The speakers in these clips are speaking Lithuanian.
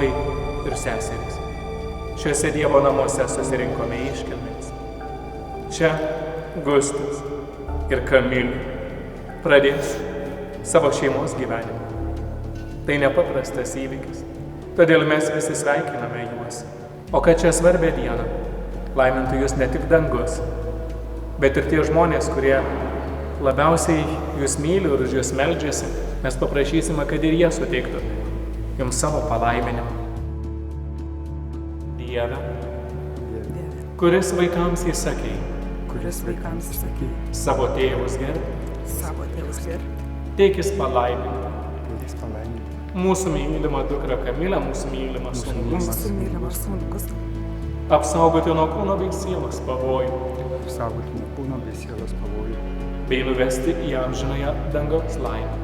broliai ir seserys. Šiuose Dievo namuose susirinkome iškilmės. Čia Gustas ir Kamilė pradės savo šeimos gyvenimą. Tai nepaprastas įvykis, todėl mes visi sveikiname juos. O kad čia svarbia diena, laimintų jūs ne tik dangus, bet ir tie žmonės, kurie labiausiai jūs myli ir už jūs meldžiasi, mes paprašysime, kad ir jie suteiktų jums savo palaiminimą. Dieve, kuris vaikams įsakei, savo tėvus gerbti, teikis palaiminimą. Mūsų mylimą dukrą Kamilę, mūsų mylimą sūnus, apsaugoti nuo kūno bei sielos pavojų, bei nuvesti į amžinąją dangaus laimę.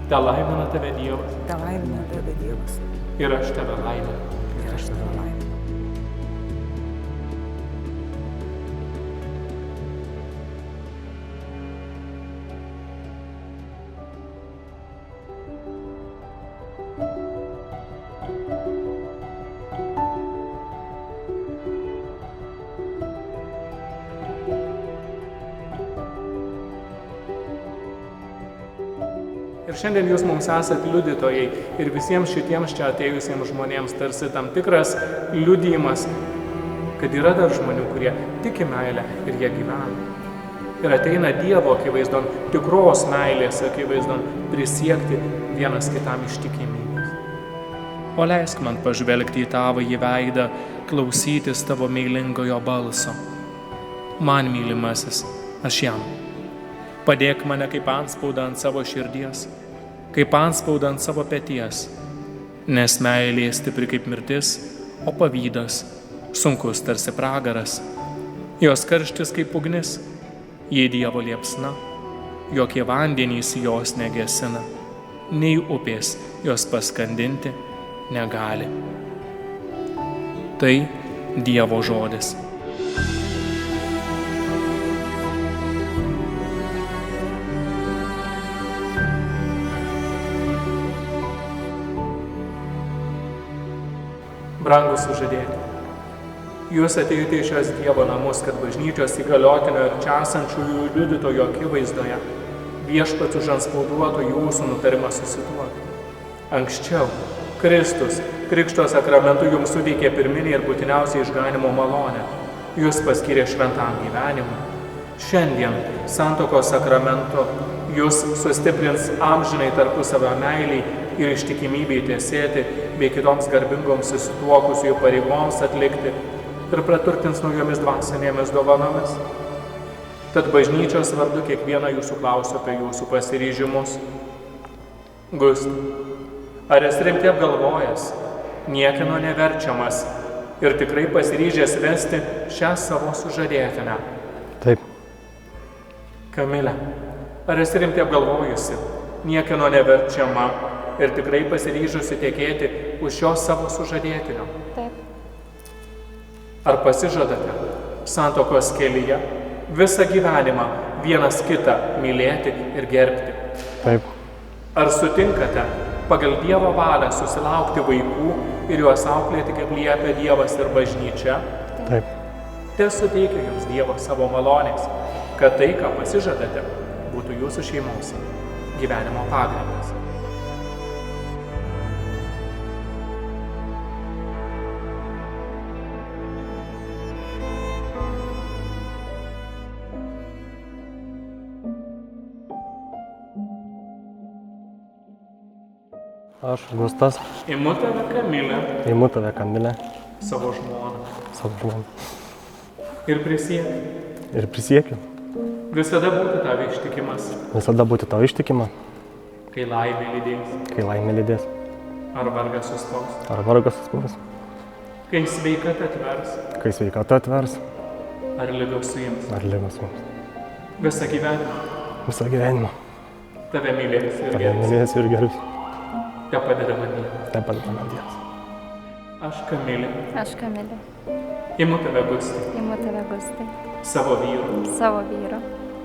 Te laimina tave Dievas, ir aš tave laiminu. Ir šiandien jūs mums esat liudytojai ir visiems šitiems čia atėjusiems žmonėms tarsi tam tikras liudijimas, kad yra dar žmonių, kurie tiki meilę ir jie gyvena. Ir ateina Dievo akivaizdon, tikros meilės akivaizdon prisiekti vienas kitam ištikimybės. O leisk man pažvelgti į tavąjį veidą, klausytis tavo meilingojo balso. Man mylimasis, aš jam. Padėk mane kaip antspaudą ant savo širdies, kaip antspaudą ant savo peties, nes meilė stipri kaip mirtis, o pavydas sunkus tarsi pragaras. Jos karštis kaip ugnis, jei Dievo liepsna, jokie vandenys jos negesina, nei upės jos paskandinti negali. Tai Dievo žodis. Brangus sužadėti, jūs atėjote į šios Dievo namus, kad bažnyčios įgaliotinio ir čia esančiųjų liudytojo akivaizdoje viešpats užantspauduotų jūsų nutarimą susituokti. Anksčiau Kristus Krikšto sakramentu jums suteikė pirminį ir būtiniausią išganimo malonę. Jūs paskyrė šventam gyvenimui. Šiandien santuokos sakramentu jūs sustiprins amžinai tarpusavio meiliai ir ištikimybei tiesėti bei kitoms garbingoms susituokusiųjų pareigoms atlikti ir praturtins naujomis dvasinėmis dovanomis. Tad bažnyčios vardu kiekvieną jūsų klausiu apie jūsų pasiryžimus. Gustai, ar esi rimtai apgalvojęs, niekieno neverčiamas ir tikrai pasiryžęs vesti šią savo sužadėtinę? Taip. Kamilė, ar esi rimtai apgalvojusi, niekieno neverčiama ir tikrai pasiryžusi tekėti už šios savo sužadėtinio? Taip. Ar pasižadate santuokos kelyje visą gyvenimą vienas kitą mylėti ir gerbti? Taip. Ar sutinkate pagal Dievo valią susilaukti vaikų ir juos auklėti, kaip liepia Dievas ir bažnyčia? Taip. Te suteikia jums Dievo savo malonės, kad tai, ką pasižadate, būtų jūsų šeimos gyvenimo pagrindas. Aš, Gustas, Imu tave Kamilę, imu tave Kamilę, savo žmoną, ir prisiekiu visada būti tave ištikimas, visada būti tau ištikima, kai laimė lydės, ar vargas suspaus, kai sveikata atvers, ar ligos suims, visą gyvenimą, tave mylės ir gerbs. Te padeda man Dievas. Aš Kamilė. Imu tave Gustai. Savo vyru.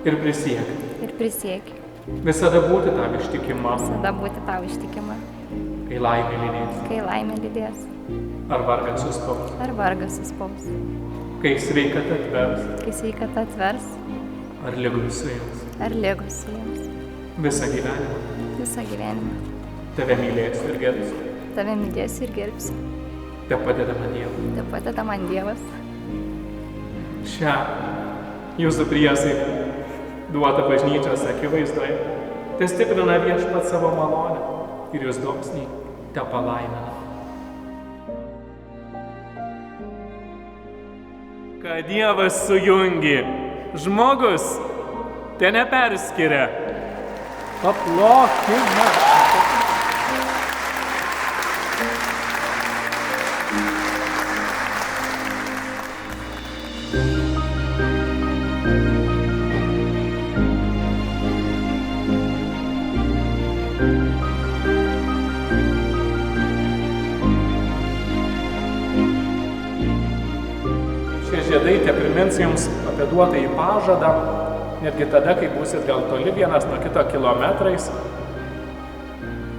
Ir prisiekiu. Visada būti tau ištikima. kai laimė lydės, kai laimė lydės, ar vargas suspaus, ar vargas suspaus, kai sveikata atvers, kai sveikata atvers, ar lygus suims. ar lygus suims. Visą gyvenimą Visą gyvenimą tave mylėsiu ir gerbsiu. tave mylėsiu ir gerbsiu. Te padeda man Dievas. Te padeda man Dievas. Šią jūsų priesaiką duotą bažnyčios akivaizdoje te stiprina Viešpats savo malonę ir jūs dosniai te palaimina. Ką Dievas sujungi, žmogus te neperskiria. Paplokime. Šie žiedai te primins jums apie duotąjį pažadą, netgi tada, kai būsit gal toli vienas nuo kito kilometrais,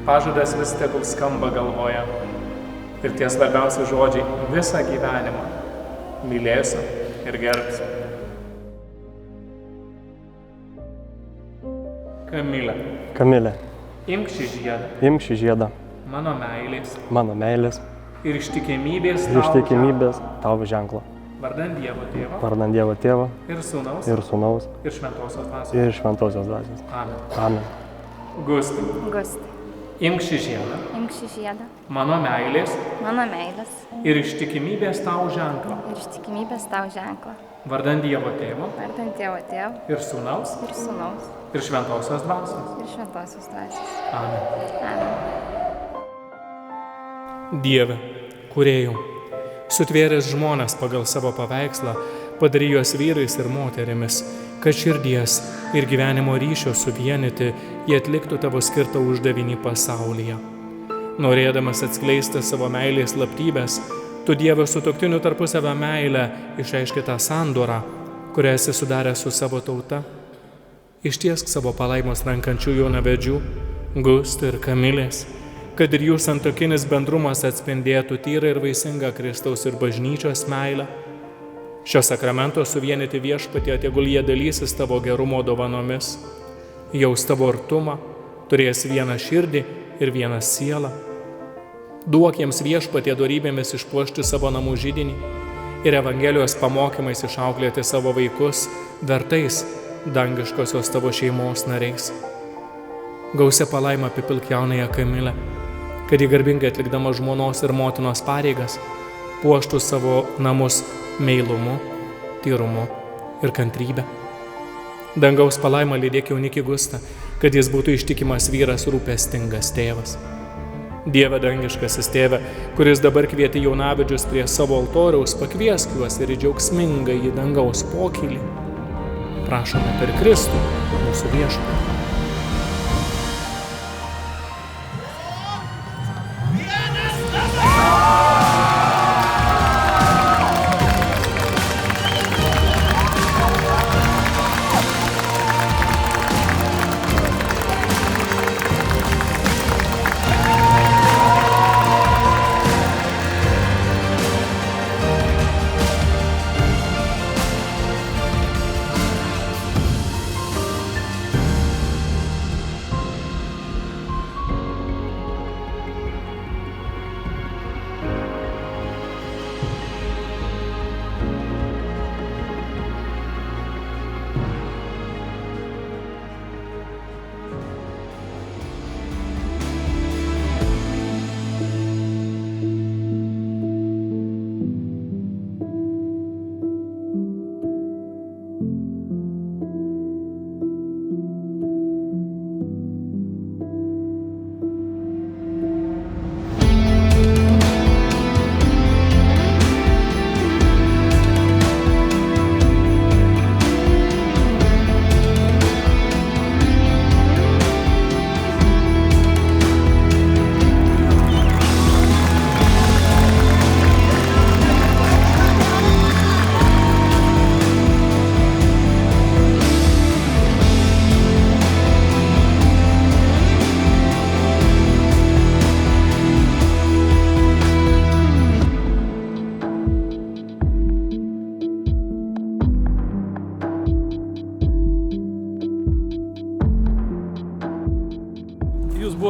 pažadas vis tegul skamba galvoje. Ir tie svarbiausi žodžiai visą gyvenimą mylėsiu ir gerbsiu. Kamilė, Kamilė, imk šį žiedą, imk šį žiedą, mano meilės mano meilės ir ištikimybės ir ištikimybės tavo ženklą. vardan Dievo Tėvo Vardant Dievo Tėvo ir Sūnaus ir Sūnaus ir Šventosios Dvasios. ir Šventosios Dvasios. Amen. Amen. Gusti, Gusti, imk šį žiedą, imk šį žiedą, mano meilės mano meilės ir ištikimybės tau ženklą, ir ištikimybės tau ženklą. vardan Dievo Tėvo Vardant Dievo Tėvo ir Sūnaus ir Sūnaus ir Šventosios Dvasios. ir Šventosios Dvasios. Amen. Amen. Dieve, Kūrėjau, sutvėręs žmones pagal savo paveikslą, padarai juos vyrais ir moterimis, kad širdies ir gyvenimo ryšio suvienyti jie atliktų tavo skirtą uždavinį pasaulyje. Norėdamas atskleisti savo meilės slaptybės, tu Dievo sutuoktinių tarpusavio meilę išreiški tą sandorą, kurią esi sudaręs su savo tauta. Ištiesk savo palaimos rankančių jaunavedžių, Gusto ir Kamilės, kad ir jų santuokinis bendrumas atspindėtų tyrą ir vaisingą Kristaus ir bažnyčios meilę. Šio sakramento suvienyti Viešpatie, tegul jie dalysis tavo gerumo dovanomis, jaus tavo artumą, turės vieną širdį ir vieną sielą. Duok jiems Viešpatie dorybėmis išpuošti savo namų židinį ir Evangelijos pamokymais išauklėti savo vaikus vertais dangiškosios tavo šeimos nariais. Gausia palaima apipilk jaunąją Kamilę, kad jį garbingai atlikdama žmonos ir motinos pareigas puoštų savo namus meilumu, tyrumu ir kantrybę. Dangaus palaima lydėk jaunikį Gustą, kad jis būtų ištikimas vyras, rūpestingas tėvas. Dieve dangiškasis tėve, kuris dabar kvieti jaunavedžius prie savo altoriaus, pakviesk juos ir į džiaugsmingą į dangaus pokylį. Prašome per Kristų, mūsų Viešpatį.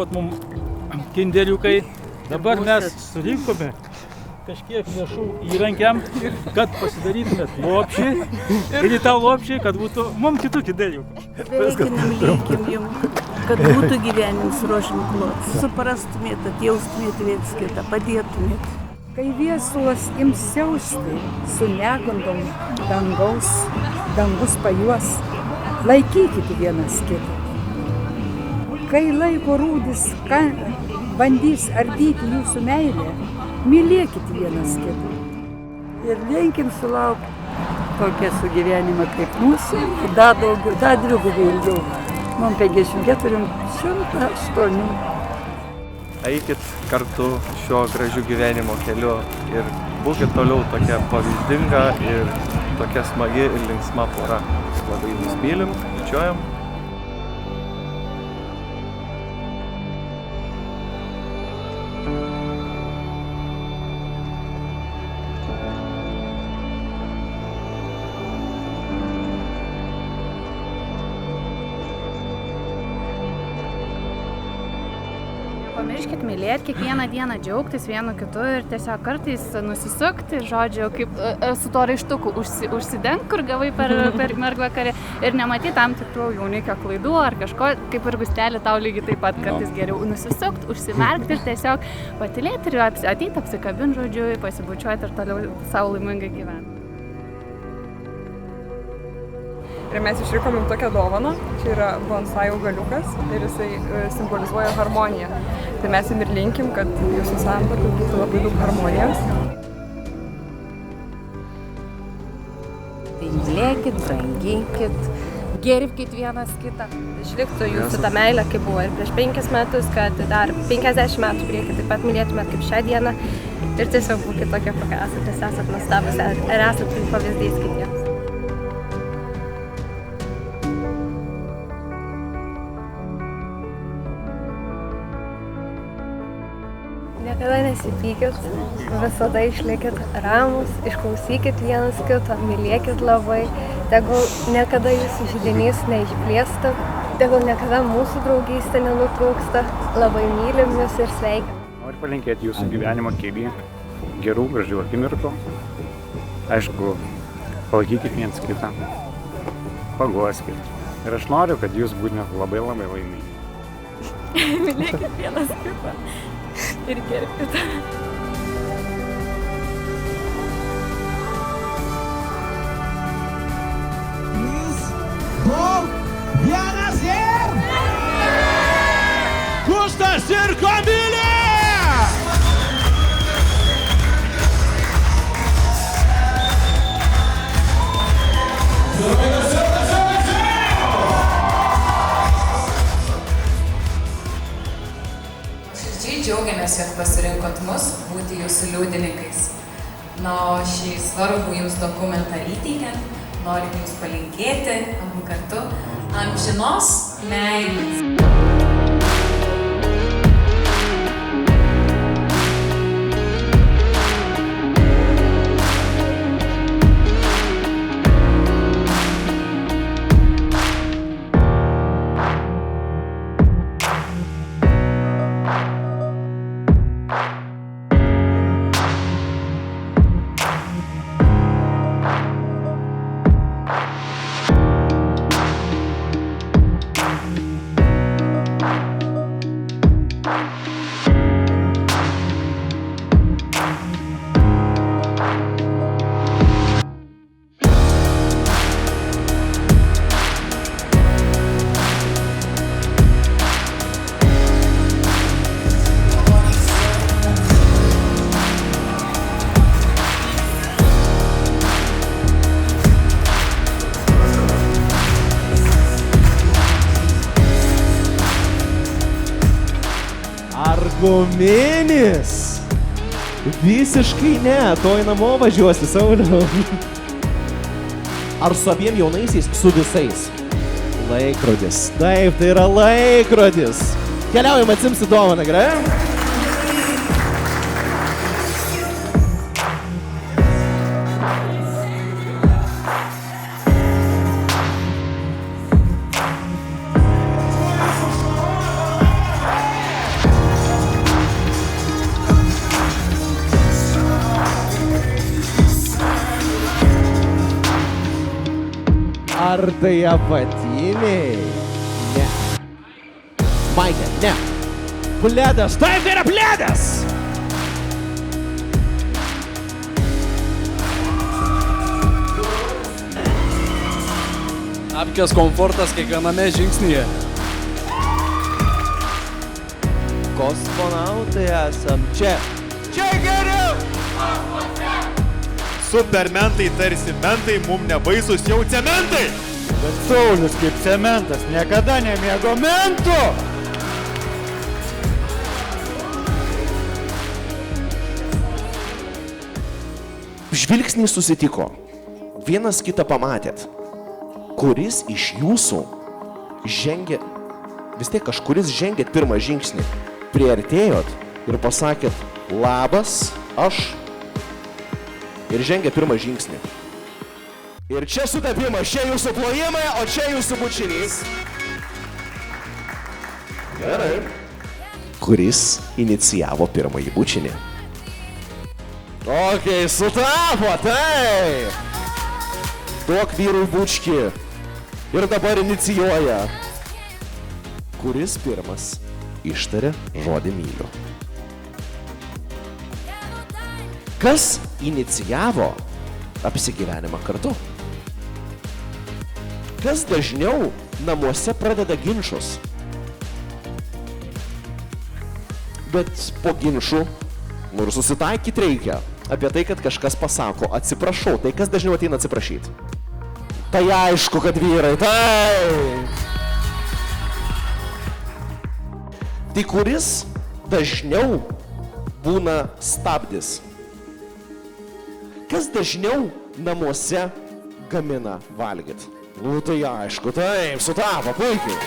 kad mums kinderiukai. Dabar mes surinkome kažkiek lėšų įrankiam, kad pasidarytumėt lopšį ir į tą lopšį, kad būtų mums kitų kinderiukų. Sveikinam, linkim jums, kad būtų gyvenimas rožin klot. Suprastumėt, atjaustumėt viens kitą, padėtumėt. Kai viesulas ims siausti su negandom dangus pajuos, laikykite vienas kitą. Kai laiko rūdis bandys ardyti jūsų meilę, mylėkite vienas kitą. Ir linkim sulaukti tokio sugyvenimo kaip mūsų, dar daugiau, dar dvigubai ilgiau. Mums 54, 108. Eikit kartu šiuo gražiu gyvenimo keliu ir būkit toliau tokia pavyzdinga ir tokia smagi ir linksma pora. Labai jums mylim, bučiuojam. Pamirškit mylėti, kiekvieną dieną džiaugtis vienu kitu ir tiesiog kartais nusisukti, žodžiu, kaip su to raištuku užsideng, kur gavai per mergvakarį ir nematyti tam tikrų jaunikio klaidų ar kažko, kaip ir Gustelė tau lygiai taip pat kartais geriau nusisukti, užsimerkti ir tiesiog patylėti ir ateiti apsikabinti, žodžiu, pasibučiuoti ir toliau savo laimingai gyventi. Ir mes išrikom jums tokią dovaną, čia yra bonsai augaliukas ir jisai simbolizuoja harmoniją. Tai mes jums ir linkim, kad jūsų santuokoj būtų labai daug harmonijos. Tai mylėkit, branginkit, gerbkit vienas kitą. Išliktų jūsų ta meilė, kaip buvo ir prieš 5 metus, kad dar 50 metų priekį taip pat mylėtumėt kaip šią dieną. Ir tiesiog būkit tokie, kokie esate, nes esate nuostabūs ir esate pavyzdys kitiems. Niekada nesipykit, visada išlikit ramus, išklausykit vienas kitą, mylėkit labai, tegul niekada jūsų židinys neišplėsta, tegul niekada mūsų draugystė nenutrūksta, labai mylim jūs ir sveikinam. Noriu palinkėti jūsų gyvenimo kely gerų, gražių akimirkų. Aišku, palaikykit viens kitą, paguoskit. Ir aš noriu, kad jūs būtumėt labai laimingi. Mylėkit vienas kitą. Ir gerbkit. Vienas ir Gustas ir Kamilė! Džiaugiamės, jog pasirinkot mus būti jūsų liudininkais. Na, o šį svarbų jums dokumentą įteikiant, norim jums palinkėti abu kartu amžinos meilės. Arguminis. Visiškai ne, toj namo važiuosi, Sauliau. Ar su abiem jaunaisiais? Su visais. Laikrodis. Taip, tai yra laikrodis. Keliaujam, atsimsi dovaną, gerai? Ar tai apatiniai? Ne. Maikė, ne. Pledas, taip, tai yra pledas! Apkės komfortas kiekviename žingsnyje. Kosmonautai esam čia. Čia geriau! Supermentai tarsi mentai, mum nebaisus jau cementai! Bet Saulius kaip cementas niekada nemėgo mentų! Žvilgsniai susitiko. Vienas kitą pamatėt. Kuris iš jūsų žengė, vis tiek kažkuris žengėt pirmą žingsnį, priartėjot ir pasakėt labas, aš, ir žengėt pirmą žingsnį. Ir čia sutapimas, čia jūsų plojimai, o čia jūsų bučinys. Gerai. Kuris inicijavo pirmąjį bučinį. Okei, sutapo, taip. Duok vyrui bučkį. Ir dabar inicijuoja. Kuris pirmas ištarė žodį myliu. Kas inicijavo apsigyvenimą kartu? Kas dažniau namuose pradeda ginčus? Bet po ginčų ir susitaikyti reikia. Apie tai, kad kažkas pasako atsiprašau. Tai kas dažniau ateina atsiprašyti? Tai aišku, kad vyrai, tai! Tai kuris dažniau būna stabdis? Kas dažniau namuose gamina valgyt? Nu tai aišku, taip, sutapo, puikiai.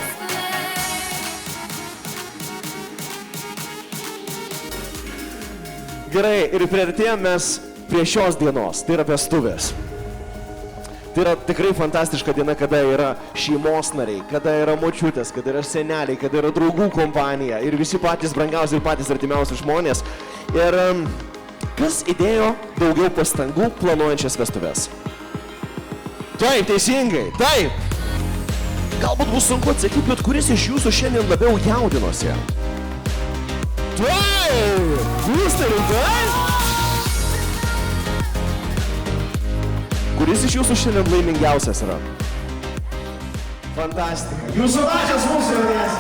Gerai, ir priartėjom mes prie šios dienos, tai yra vestuvės. Tai yra tikrai fantastiška diena, kada yra šeimos nariai, kada yra močiutės, kada yra seneliai, kada yra draugų kompanija ir visi patys brangiausi ir patys artimiausi žmonės. Ir kas įdėjo daugiau pastangų planuojančias vestuves? Taip, teisingai, taip. Galbūt bus sunku atsakyti, bet kuris iš jūsų šiandien labiau jaudinosi? Taip, jūs tai rimtai? Kuris iš jūsų šiandien laimingiausias yra? Fantastika. Jūsų pačios mūsų jaunės.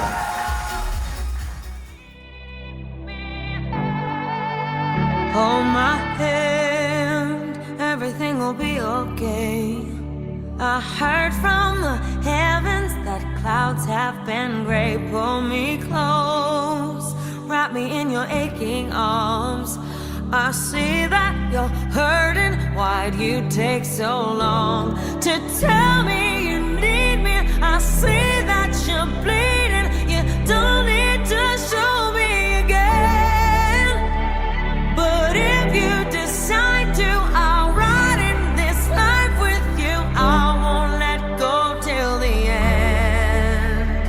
Hold my hand, everything will be okay. I heard from the heavens that clouds have been gray. Pull me close, wrap me in your aching arms. I see that you're hurting. Why'd you take so long to tell me you need me? I see that you're bleeding. You don't need to show me again. But if you decide to, I'll ride in this life with you. I won't let go till the end.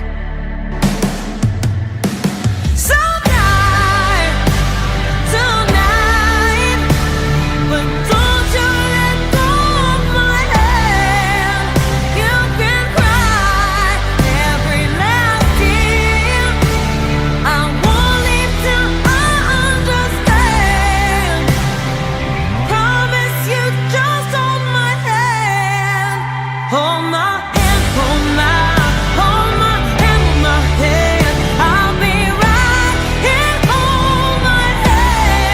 Sometime, tonight, but don't you let go of my hand. You can cry every last tear. I won't leave till I understand. Promise you just hold my hand. Hold my hand, hold my hand, hold my hand. I'll be right here. Hold my hand,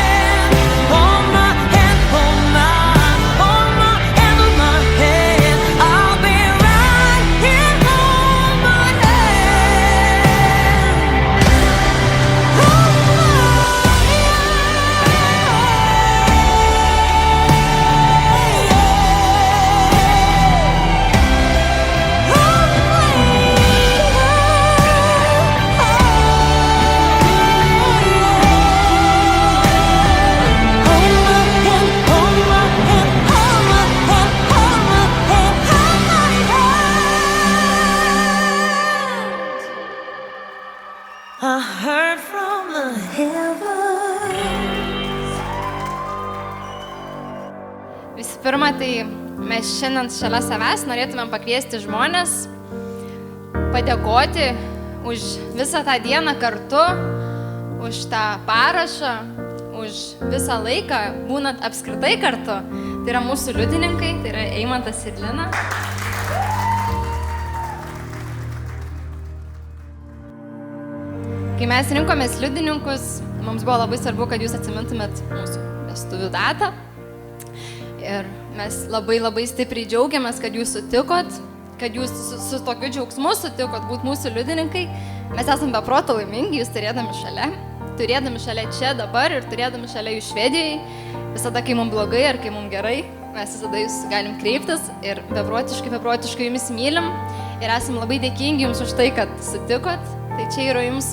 hold my hand, hold my hand, hold my hand. I'll be right here. Hold my I heard from the heavens. Visų pirma, tai mes šiandien šalia savęs norėtumėm pakviesti žmonės, padėkoti už visą tą dieną kartu, už tą parašą, už visą laiką, būnant apskritai kartu. Tai yra mūsų liudininkai, tai yra Eimantas ir Lina. Kai mes rinkomės liudininkus, mums buvo labai svarbu, kad jūs atsimintumėt mūsų vestuvių datą. Ir mes labai stipriai džiaugiamės, kad jūs sutikot, kad jūs su tokiu džiaugsmu sutikot būti mūsų liudininkai. Mes esame be proto laimingi, jūs turėdami šalia čia dabar ir turėdami šalia jūs Švedijai. Visada, kai mums blogai ar kai mums gerai, mes visada jūs galim kreiptis ir beprotiškai jumis mylim. Ir esam labai dėkingi jums už tai, kad sutikot. Tai čia yra jums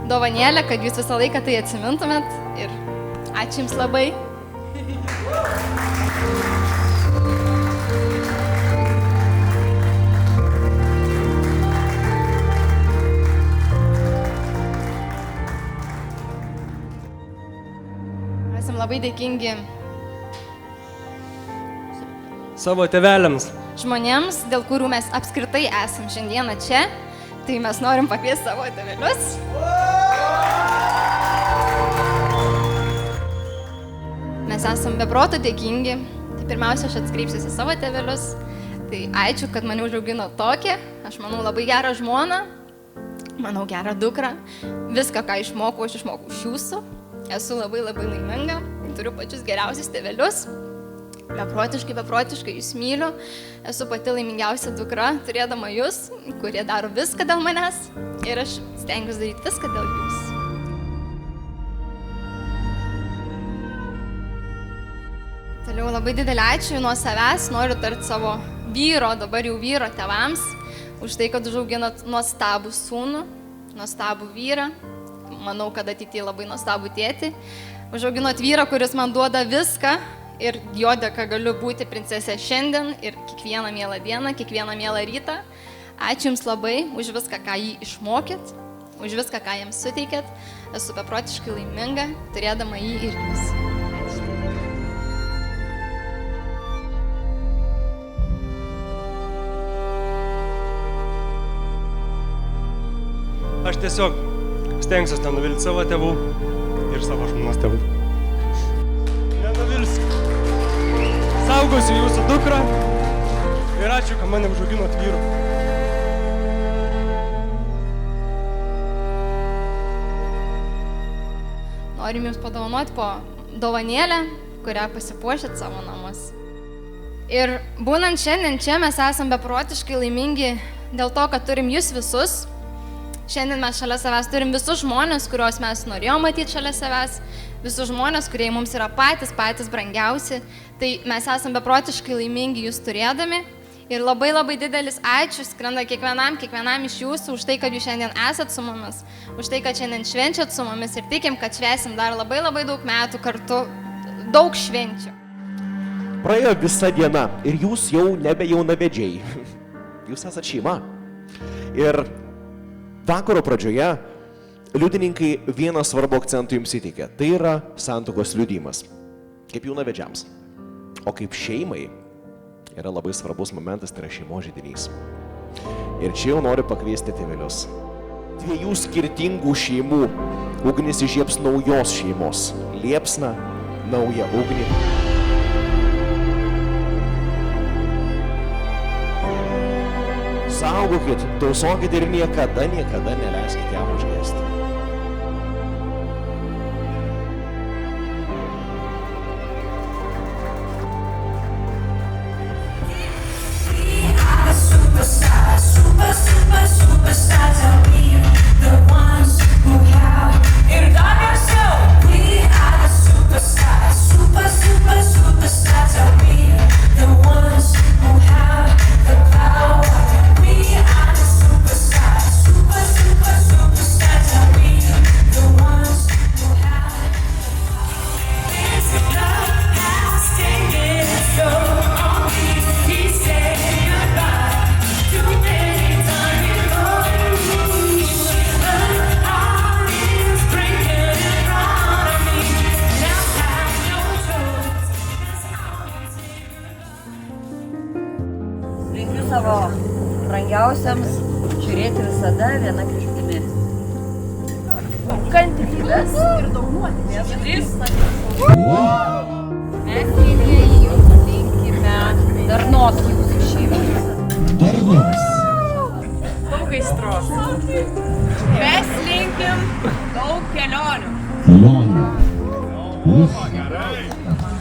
dovanėlė, kad jūs visą laiką tai atsimintumėt. Ir ačiū jums labai. Esam labai dėkingi savo tėveliams, žmonėms, dėl kurių mes apskritai esam šiandieną čia. Tai mes norim pakviesti savo tėvelius. Mes esam be proto dėkingi. Tai pirmiausia, aš atkreipsiuosi į savo tėvelius. Tai ačiū, kad mane užaugino tokią. Aš manau labai gerą žmoną, manau gerą dukrą. Viską, ką išmokau, aš išmokau iš jūsų. Esu labai laiminga. Turiu pačius geriausius tėvelius. Beprotiškai jūs myliu. Esu pati laimingiausia dukra, turėdama jūs, kurie daro viską dėl manęs. Ir aš stengiuosi daryti viską dėl jūs. Toliau labai didelį ačiū nuo savęs. Noriu tarti savo vyro, dabar jau vyro tėvams, už tai, kad užauginot nuostabų sūnų, nuostabų vyrą. Manau, kad ateityje labai nuostabų tėtį. Užauginot vyrą, kuris man duoda viską. Ir jo dėka galiu būti princesė šiandien ir kiekvieną mielą dieną, kiekvieną mielą rytą. Ačiū jums labai už viską, ką jį išmokėt, už viską, ką jam suteikėt. Esu beprotiškai laiminga, turėdama jį ir jūs. aš tiesiog stengsiuosi nenuvilti savo tėvų ir savo žmonos tėvų. Nenuvilsiu. Saugosiu jūsų dukrą ir ačiū, kad mane užauginot vyru. Norim jums padovanoti po dovanėlę, kurią pasipuošėt savo namus. Ir būnant šiandien čia mes esam beprotiškai laimingi dėl to, kad turim jūs visus. Šiandien mes šalia savęs turim visus žmonės, kuriuos mes norėjom matyti šalia savęs, visus žmonės, kurie mums yra patys brangiausi. Tai mes esam beprotiškai laimingi jūs turėdami. Ir labai didelis ačiū skrenda kiekvienam iš jūsų už tai, kad jūs šiandien esat su mumis, už tai, kad šiandien švenčiat su mumis ir tikim, kad švęsim dar labai daug metų kartu, daug švenčių. Praėjo visa diena ir jūs jau nebe jaunavedžiai. Jūs esat šeima. Ir vakaro pradžioje liudininkai vieną svarbų akcentų jums įteikė. Tai yra santuokos liudijimas. Kaip jaunavedžiams. O kaip šeimai yra labai svarbus momentas, tai yra šeimos židinys. Ir čia jau noriu pakviesti tėvelius. Dviejų skirtingų šeimų ugnis įžiebs naujos šeimos. Liepsna naują ugnį. Saugokit, tausokit ir niekada neleiskit jam užgesti. Superstars are we, the ones who have it on yourself. We are the superstars, superstars are we, the ones who have the power. We are the superstars, superstars are we. Svarbiausiams žiūrėti visada viena kryptimi. Kantrybės ir daug nuodėmės. Mes, mėlyjeji, jums linkime darnos jūsų šeimai. Darnos. Daug aistros. Mes linkim daug kelionių.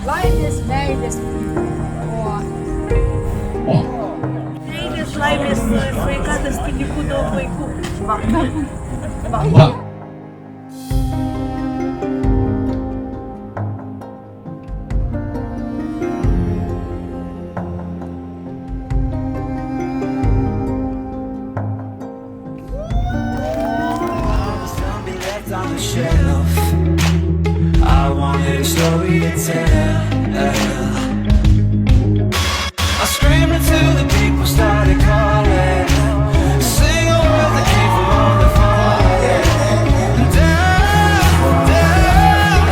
Laimės, meilės. Meilės, laimės, sveikatos, pinigų, daug vaikų. Va. I wanted a story to tell. I screamed until the people started calling. Sing a word that came from on the fire. Down, down.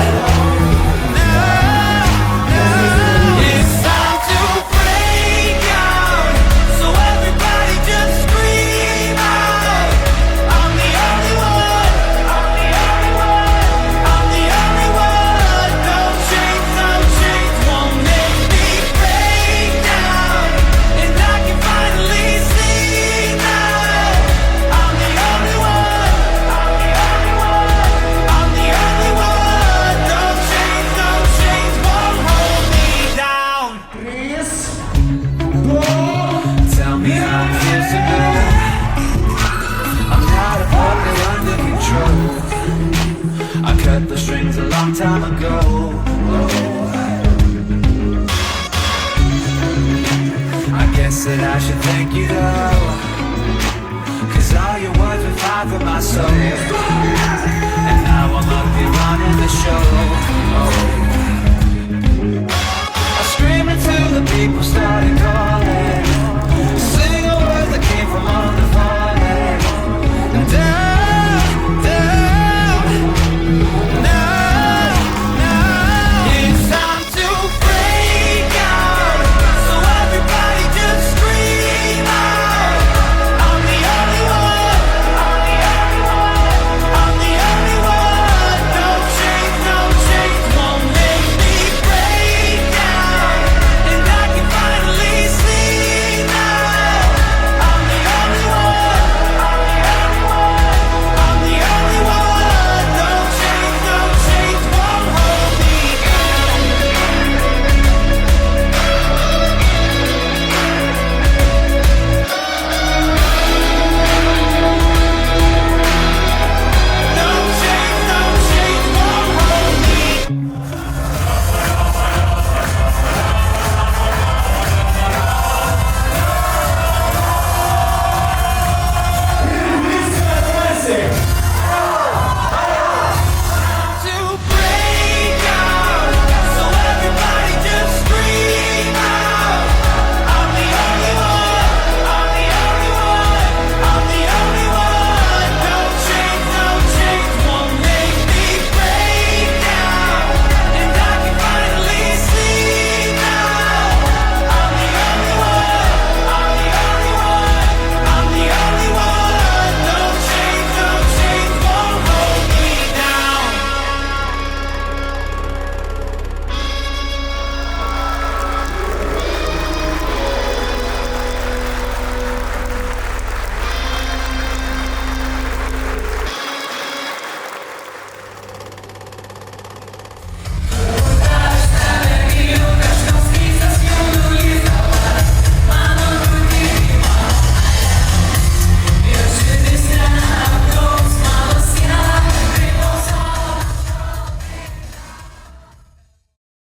It's time to break out. So everybody just scream out. I'm the only one. I'm the only one. I'm the only one. No change won't make me break down. And I can finally see now. I'm the only one. I'm the only one. I'm the only one. No change won't hold me down. Tell me how it feels to know I'm not a puppet under control. I cut the strings a long time ago. I guess that I should thank you though, 'cause all your words were fire for my soul. And now I'm up here running the show.